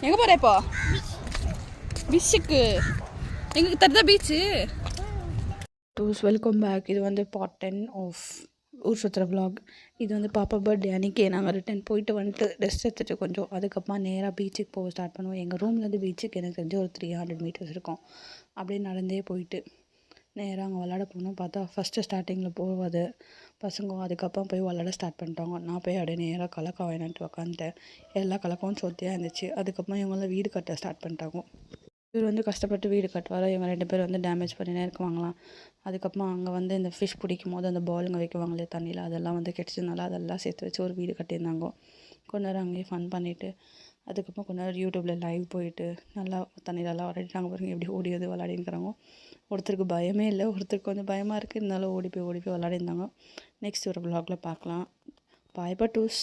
எங்கே போகிற இப்போ? பீச்சுக்கு. எங்களுக்கு தருதா பீச்சு? டூஸ் வெல்கம் பேக். இது வந்து பார்ட் 10 ஆஃப் ஊர் சுற்றுற விலாக். இது வந்து பாப்பா பர்த்டே அன்றைக்கி நாங்கள் ரிட்டன் போயிட்டு வந்துட்டு ரெஸ்ட் எடுத்துகிட்டு கொஞ்சம் அதுக்கப்புறமா நேராக பீச்சுக்கு போக ஸ்டார்ட் பண்ணுவோம். எங்கள் ரூம்லேருந்து பீச்சுக்கு எனக்கு தெரிஞ்சு ஒரு 300 மீட்டர்ஸ் இருக்கும். அப்படியே நடந்தே போயிட்டு நேராக அங்கே விளாட போகணும். பார்த்தா ஃபஸ்ட்டு ஸ்டார்டிங்கில் போவது பசங்க, அதுக்கப்புறம் போய் விளாட ஸ்டார்ட் பண்ணிட்டாங்க. நான் போய் அப்படியே நேராக கலக்கா வேணான்ட்டு உக்காந்துட்டேன். எல்லா கலக்கவும் சொத்தியாக இருந்துச்சு. அதுக்கப்புறம் இவங்களாம் வீடு கட்ட ஸ்டார்ட் பண்ணிட்டாங்க. இவர் வந்து கஷ்டப்பட்டு வீடு கட்டுவார். இவங்க 2 பேர் வந்து டேமேஜ் பண்ணினே இருக்குவாங்களாம். அதுக்கப்புறமா அங்கே வந்து இந்த ஃபிஷ் பிடிக்கும் போது அந்த பாலுங்க வைக்குவாங்களே தண்ணியில், அதெல்லாம் வந்து கிடச்சதுனால அதெல்லாம் சேர்த்து வச்சு ஒரு வீடு கட்டியிருந்தாங்க. கொஞ்ச நேரம் அங்கேயே ஃபன் பண்ணிவிட்டு அதுக்கப்புறம் கொஞ்ச நேரம் யூடியூப்பில் லைவ் போயிட்டு நல்லா தண்ணியிலலாம் விளையாடிட்டாங்க. பாருங்க எப்படி ஓடி வந்து விளையாடிங்கிறாங்க. ஒருத்தருக்கு பயமே இல்லை, ஒருத்தருக்கு கொஞ்சம் பயமாக இருக்குது. இருந்தாலும் ஓடி போய் விளையாடிருந்தாங்க. நெக்ஸ்ட் ஒரு விலாகில் பார்க்கலாம். பாய் பட்டூஸ்.